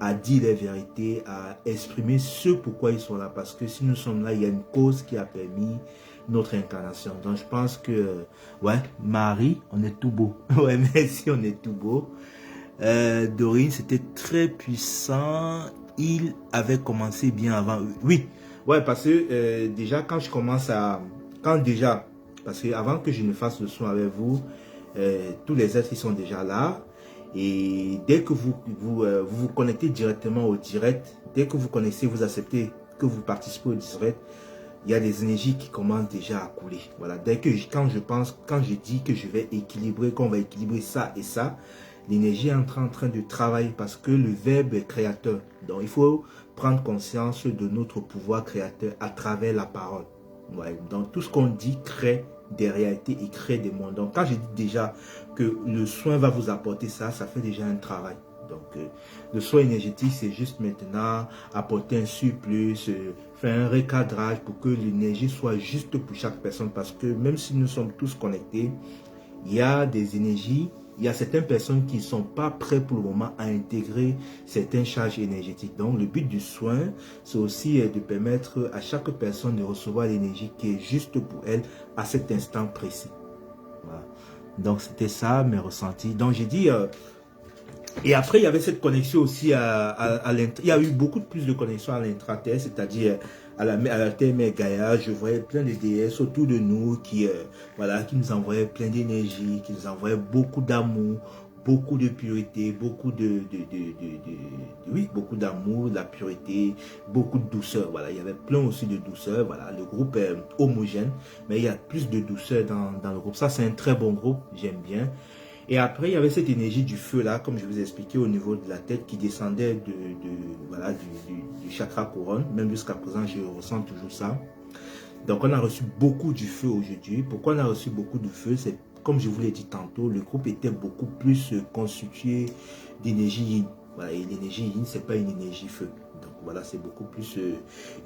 à dire les vérités, à exprimer ce pourquoi ils sont là, parce que si nous sommes là, il y a une cause qui a permis notre incarnation. Donc je pense que ouais, Marie, on est tout beau. Ouais, merci, on est tout beau. Dorine, c'était très puissant. Il avait commencé bien avant. Oui, ouais, parce que déjà quand je commence parce que avant que je ne fasse le soin avec vous, tous les êtres ils sont déjà là. Et dès que vous connectez directement au direct, dès que vous connaissez, vous acceptez que vous participez au direct, il y a des énergies qui commencent déjà à couler. Voilà, quand je dis que je vais équilibrer, qu'on va équilibrer ça et ça, l'énergie est en train de travailler parce que le verbe est créateur. Donc il faut prendre conscience de notre pouvoir créateur à travers la parole. Ouais, donc tout ce qu'on dit crée des réalités et crée des mondes. Donc quand je dis déjà que le soin va vous apporter ça, ça fait déjà un travail. Donc le soin énergétique, c'est juste maintenant apporter un surplus, faire un recadrage pour que l'énergie soit juste pour chaque personne. Parce que même si nous sommes tous connectés, il y a des énergies, il y a certaines personnes qui ne sont pas prêtes pour le moment à intégrer certaines charges énergétiques. Donc le but du soin, c'est aussi de permettre à chaque personne de recevoir l'énergie qui est juste pour elle à cet instant précis. Voilà. Donc c'était ça mes ressentis. Donc j'ai dit... et après, il y avait cette connexion aussi à l'intra. Il y a eu beaucoup plus de connexion à l'intra-terre, c'est-à-dire à la Terre-Mère Gaïa. Je voyais plein de déesses autour de nous qui nous envoyaient plein d'énergie, qui nous envoyaient beaucoup d'amour, beaucoup de pureté, beaucoup oui, beaucoup d'amour, de la pureté, beaucoup de douceur. Voilà, il y avait plein aussi de douceur. Voilà, le groupe est homogène, mais il y a plus de douceur dans le groupe. Ça, c'est un très bon groupe, j'aime bien. Et après, il y avait cette énergie du feu là, comme je vous ai expliqué, au niveau de la tête, qui descendait voilà, du chakra couronne. Même jusqu'à présent, je ressens toujours ça. Donc, on a reçu beaucoup du feu aujourd'hui. Pourquoi on a reçu beaucoup de feu? C'est comme je vous l'ai dit tantôt, le groupe était beaucoup plus constitué d'énergie yin. Voilà, et l'énergie yin, c'est pas une énergie feu. Donc voilà, c'est beaucoup plus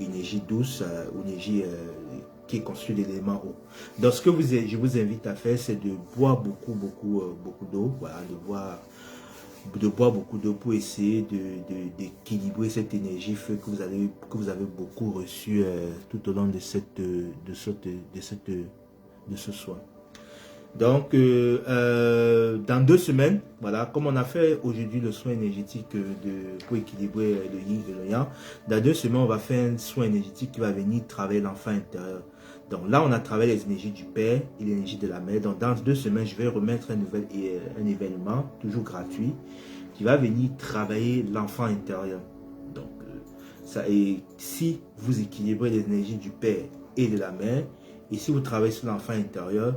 une énergie douce, une énergie qui est constituée d'éléments eau. Donc ce que je vous invite à faire, c'est de boire beaucoup d'eau. Voilà, de boire beaucoup d'eau pour essayer d'équilibrer cette énergie feu que vous avez beaucoup reçu tout au long de ce soir. Donc, dans 2 semaines, voilà, comme on a fait aujourd'hui le soin énergétique pour équilibrer le yin et le yang, dans 2 semaines, on va faire un soin énergétique qui va venir travailler l'enfant intérieur. Donc là, on a travaillé les énergies du père et l'énergie de la mère. Donc dans 2 semaines, je vais remettre un événement, toujours gratuit, qui va venir travailler l'enfant intérieur. Donc, et si vous équilibrez les énergies du père et de la mère, et si vous travaillez sur l'enfant intérieur,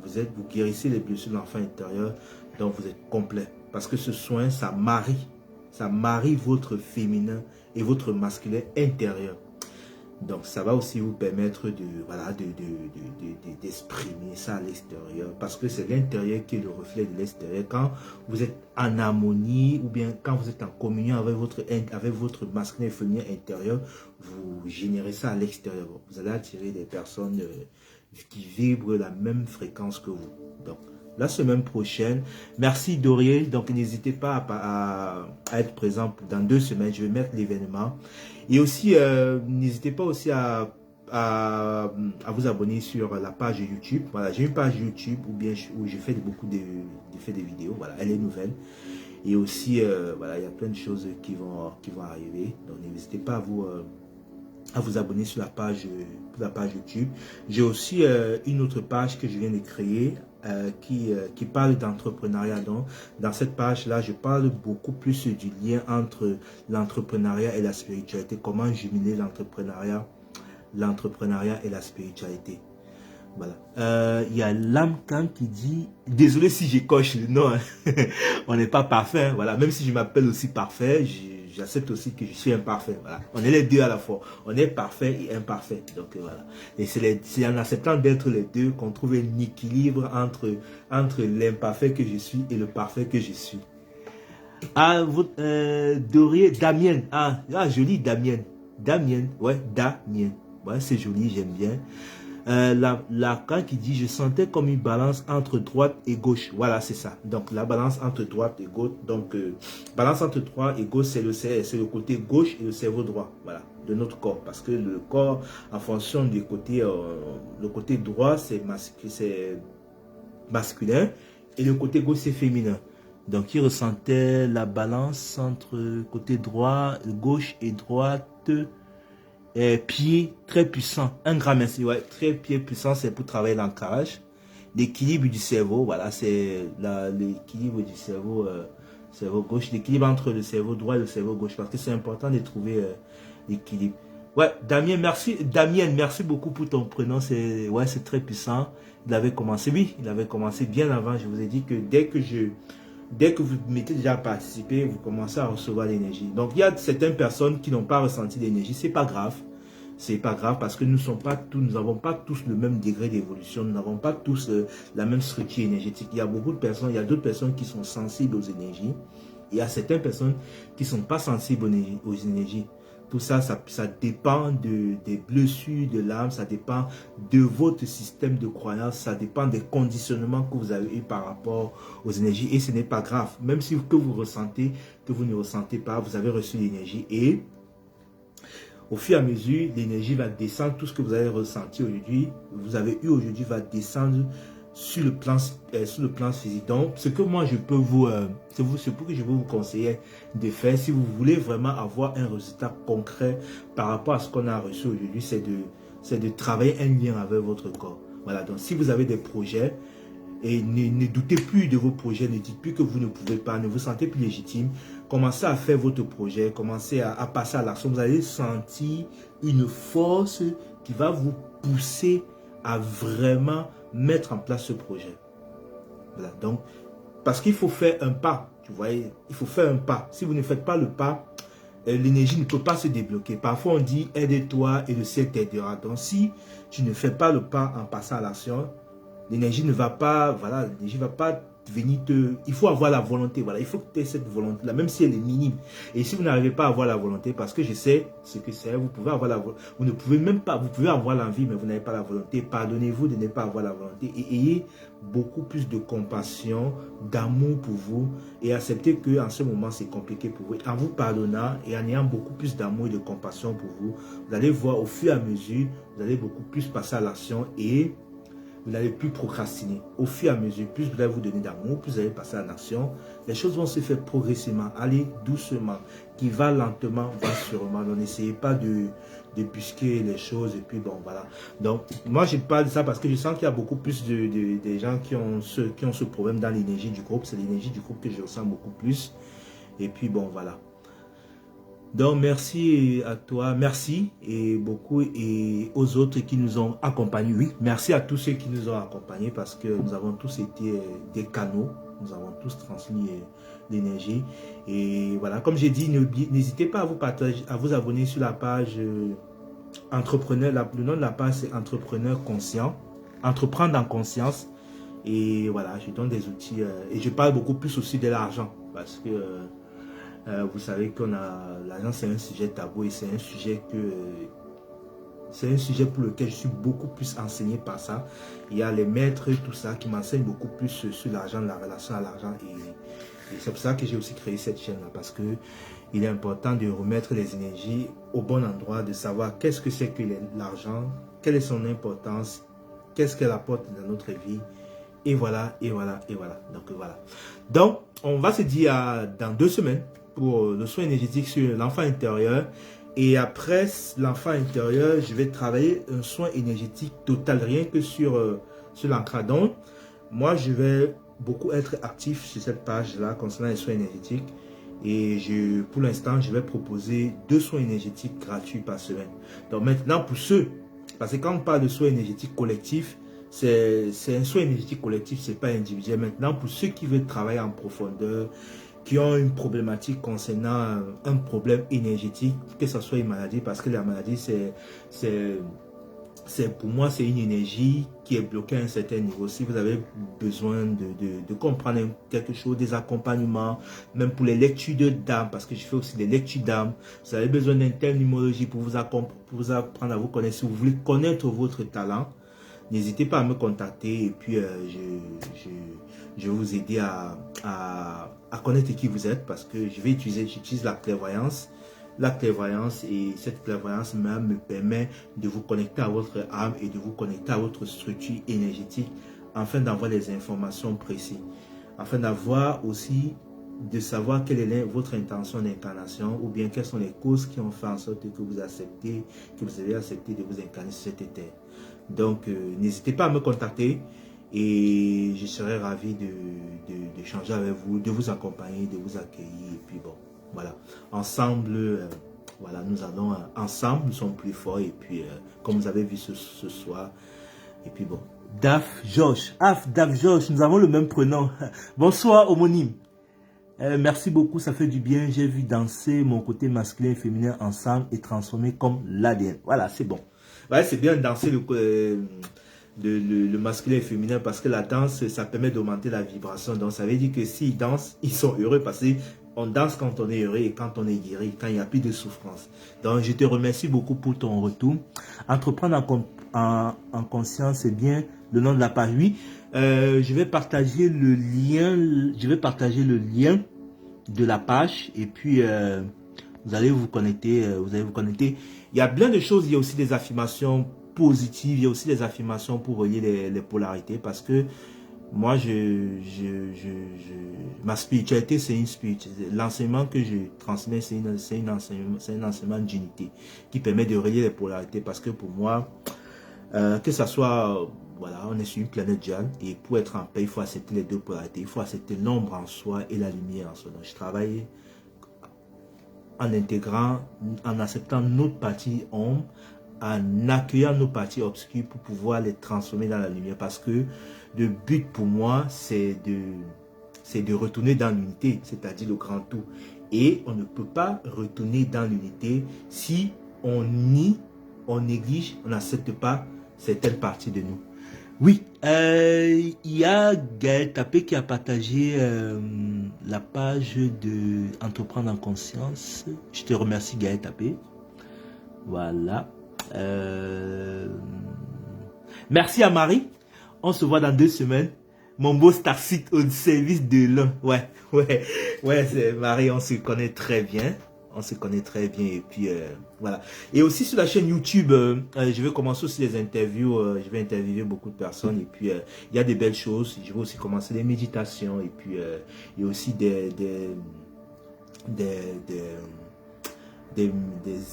vous guérissez les blessures de l'enfant intérieur, donc vous êtes complet. Parce que ce soin, ça marie votre féminin et votre masculin intérieur. Donc ça va aussi vous permettre d'exprimer ça à l'extérieur. Parce que c'est l'intérieur qui est le reflet de l'extérieur. Quand vous êtes en harmonie ou bien quand vous êtes en communion avec votre masculin et féminin intérieur, vous générez ça à l'extérieur. Vous allez attirer des personnes qui vibrent la même fréquence que vous. Donc, la semaine prochaine, merci Dorier. Donc, n'hésitez pas à être présent dans 2 semaines. Je vais mettre l'événement. Et aussi, n'hésitez pas aussi à vous abonner sur la page YouTube. Voilà, j'ai une page YouTube où je fais beaucoup de vidéos. Voilà, elle est nouvelle. Et aussi, voilà, il y a plein de choses qui vont arriver. Donc, n'hésitez pas à vous abonner sur la page YouTube. J'ai aussi une autre page que je viens de créer qui parle d'entrepreneuriat. Donc, dans cette page-là, je parle beaucoup plus du lien entre l'entrepreneuriat et la spiritualité. Comment jumeler l'entrepreneuriat et la spiritualité. Voilà. Il y a Lamkan qui dit, désolé si j'écoche le nom, hein. On n'est pas parfait, hein. Voilà. Même si je m'appelle aussi parfait, j'accepte aussi que je suis imparfait. Voilà. On est les deux à la fois. On est parfait et imparfait. Donc voilà. Et c'est en acceptant d'être les deux qu'on trouve un équilibre entre l'imparfait que je suis et le parfait que je suis. Ah, Dorier, Damien. Ah, joli Damien. Damien, ouais, Damien. Ouais, c'est joli, j'aime bien. Lacan qui dit, je sentais comme une balance entre droite et gauche. Voilà, c'est ça. Donc, la balance entre droite et gauche. Donc, balance entre droite et gauche, c'est le côté gauche et le cerveau droit. Voilà, de notre corps. Parce que le corps, en fonction du côté, le côté droit, c'est masculin. Et le côté gauche, c'est féminin. Donc, il ressentait la balance entre côté droit, gauche et droite. Pied très puissant, un grand merci, ouais, très pied puissant, c'est pour travailler l'ancrage, l'équilibre du cerveau, voilà, c'est l'équilibre du cerveau, cerveau gauche, l'équilibre entre le cerveau droit et le cerveau gauche, parce que c'est important de trouver l'équilibre. Ouais, Damien, merci beaucoup pour ton prénom, c'est très puissant. Il avait commencé bien avant. Je vous ai dit que dès que vous mettez déjà à participer, vous commencez à recevoir l'énergie. Donc, il y a certaines personnes qui n'ont pas ressenti l'énergie. C'est pas grave. C'est pas grave parce que nous n'avons pas tous le même degré d'évolution. Nous n'avons pas tous la même structure énergétique. Il y a d'autres personnes qui sont sensibles aux énergies. Il y a certaines personnes qui ne sont pas sensibles aux énergies. Tout ça, ça dépend des blessures de l'âme, ça dépend de votre système de croyance, ça dépend des conditionnements que vous avez eu par rapport aux énergies. Et ce n'est pas grave. Même si que vous ressentez, que vous ne ressentez pas, vous avez reçu l'énergie. Et au fur et à mesure, l'énergie va descendre. Tout ce que vous avez ressenti aujourd'hui, vous avez eu aujourd'hui, va descendre sur le plan physique. Donc, ce que moi je peux c'est pour que je veux vous conseiller de faire, si vous voulez vraiment avoir un résultat concret par rapport à ce qu'on a reçu aujourd'hui, c'est de travailler un lien avec votre corps. Voilà, donc si vous avez des projets, Et ne doutez plus de vos projets, ne dites plus que vous ne pouvez pas, ne vous sentez plus légitime. Commencez à faire votre projet, commencez à passer à l'action. Vous allez sentir une force qui va vous pousser à vraiment mettre en place ce projet. Voilà, donc, parce qu'il faut faire un pas, tu vois, il faut faire un pas. Si vous ne faites pas le pas, l'énergie ne peut pas se débloquer. Parfois, on dit aide-toi et le ciel t'aidera. Donc, si tu ne fais pas le pas en passant à l'action, l'énergie ne va pas, voilà, l'énergie ne va pas venir te... Il faut avoir la volonté, voilà, il faut que tu aies cette volonté-là, même si elle est minime. Et si vous n'arrivez pas à avoir la volonté, parce que je sais ce que c'est, vous pouvez avoir la volonté, vous ne pouvez même pas, vous pouvez avoir l'envie, mais vous n'avez pas la volonté. Pardonnez-vous de ne pas avoir la volonté et ayez beaucoup plus de compassion, d'amour pour vous et acceptez que en ce moment c'est compliqué pour vous. En vous pardonnant et en ayant beaucoup plus d'amour et de compassion pour vous, vous allez voir au fur et à mesure, vous allez beaucoup plus passer à l'action et vous n'allez plus procrastiner. Au fur et à mesure, plus vous allez vous donner d'amour, plus vous allez passer en action. Les choses vont se faire progressivement. Allez doucement. Qui va lentement, va sûrement. Donc, n'essayez pas de busquer les choses. Et puis, bon, voilà. Donc, moi, je parle de ça parce que je sens qu'il y a beaucoup plus de gens qui ont ce problème dans l'énergie du groupe. C'est l'énergie du groupe que je ressens beaucoup plus. Et puis, bon, voilà. Donc, merci à toi, merci et beaucoup et aux autres qui nous ont accompagnés. Oui, merci à tous ceux qui nous ont accompagnés parce que nous avons tous été des canaux, nous avons tous transmis l'énergie. Et voilà, comme j'ai dit, n'hésitez pas à vous partager, à vous abonner sur la page Entrepreneur. Le nom de la page, c'est Entrepreneur Conscient, Entreprendre en Conscience. Et voilà, je donne des outils et je parle beaucoup plus aussi de l'argent parce que... vous savez qu'on a l'argent, c'est un sujet tabou et c'est un sujet pour lequel je suis beaucoup plus enseigné par ça. Il y a les maîtres et tout ça qui m'enseignent beaucoup plus sur l'argent, la relation à l'argent et c'est pour ça que j'ai aussi créé cette chaîne là parce que il est important de remettre les énergies au bon endroit, de savoir qu'est-ce que c'est que l'argent, quelle est son importance, qu'est-ce qu'elle apporte dans notre vie. Et voilà, et voilà, et voilà. Donc voilà. Donc, on va se dire dans 2 semaines pour le soin énergétique sur l'enfant intérieur. Et après l'enfant intérieur, je vais travailler un soin énergétique total, rien que sur l'ancrage. Donc, moi, je vais beaucoup être actif sur cette page-là concernant les soins énergétiques. Et pour l'instant, je vais proposer 2 soins énergétiques gratuits par semaine. Donc maintenant, pour ceux, parce que quand on parle de soins énergétiques collectifs, c'est un soin énergétique collectif, c'est pas individuel. Maintenant, pour ceux qui veulent travailler en profondeur, qui ont une problématique concernant un problème énergétique, que ce soit une maladie, parce que la maladie, pour moi, c'est une énergie qui est bloquée à un certain niveau. Si vous avez besoin de comprendre quelque chose, des accompagnements, même pour les lectures d'âme, parce que je fais aussi des lectures d'âme, vous avez besoin d'une telle numérologie pour vous apprendre à vous connaître. Si vous voulez connaître votre talent, n'hésitez pas à me contacter et puis je vais vous aider à connaître qui vous êtes parce que j'utilise la clairvoyance. La clairvoyance et cette clairvoyance me permet de vous connecter à votre âme et de vous connecter à votre structure énergétique afin d'avoir des informations précises. Afin d'avoir aussi, de savoir quelle est votre intention d'incarnation ou bien quelles sont les causes qui ont fait en sorte que vous avez accepté de vous incarner sur cette terre. Donc, n'hésitez pas à me contacter et je serai ravi d'échanger avec vous, de vous accompagner, de vous accueillir. Et puis bon, voilà. Ensemble, voilà, nous allons ensemble, nous sommes plus forts. Et puis, comme vous avez vu ce soir, et puis bon. Daf Georges, nous avons le même prénom. Bonsoir, homonyme. Merci beaucoup, ça fait du bien. J'ai vu danser mon côté masculin et féminin ensemble et transformer comme l'ADN. Voilà, c'est bon. Ouais, c'est bien de danser le masculin et féminin parce que la danse, ça permet d'augmenter la vibration. Donc, ça veut dire que s'ils dansent, ils sont heureux parce qu'on danse quand on est heureux et quand on est guéri, quand il n'y a plus de souffrance. Donc, je te remercie beaucoup pour ton retour. Entreprendre en conscience, c'est bien le nom de la page. Oui, je vais partager le lien. De la page et puis vous allez vous connecter. Il y a plein de choses. Il y a aussi des affirmations positives. Il y a aussi des affirmations pour relier les polarités parce que moi, ma spiritualité, c'est une spiritualité. L'enseignement que je transmets, c'est un enseignement d'unité qui permet de relier les polarités parce que pour moi, que ça soit voilà, on est sur une planète duale et pour être en paix, il faut accepter les deux polarités. Il faut accepter l'ombre en soi et la lumière en soi. Donc, je travaille en intégrant, en acceptant notre partie ombre, en accueillant nos parties obscures pour pouvoir les transformer dans la lumière. Parce que le but pour moi, c'est de retourner dans l'unité, c'est-à-dire le grand tout. Et on ne peut pas retourner dans l'unité si on nie, on néglige, on n'accepte pas certaines parties de nous. Oui, il y a Gaël Tapé qui a partagé la page de Entreprendre en conscience. Je te remercie Gaël Tapé. Voilà. Merci à Marie. On se voit dans 2 semaines. Mon beau Starseed au service de l'un. Ouais, c'est Marie, on se connaît très bien. On se connaît très bien et puis voilà. Et aussi sur la chaîne YouTube, je vais commencer aussi les interviews. Je vais interviewer beaucoup de personnes et puis il y a des belles choses. Je vais aussi commencer les méditations et puis il y a aussi des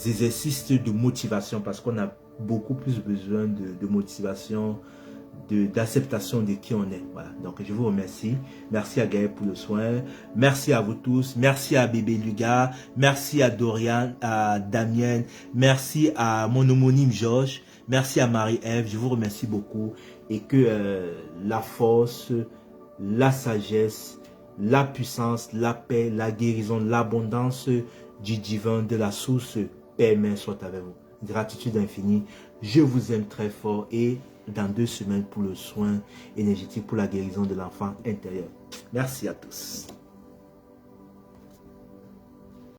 exercices de motivation parce qu'on a beaucoup plus besoin de motivation, d'acceptation de qui on est. Voilà. Donc je vous remercie. Merci à Gaël pour le soin. Merci à vous tous. Merci à Bébé Luga. Merci à Dorian, à Damien. Merci à mon homonyme Georges. Merci à Marie-Ève. Je vous remercie beaucoup. Et que la force, la sagesse, la puissance, la paix, la guérison, l'abondance du divin, de la source, paix, main soit avec vous. Gratitude infinie. Je vous aime très fort et dans 2 semaines pour le soin énergétique, pour la guérison de l'enfant intérieur. Merci à tous.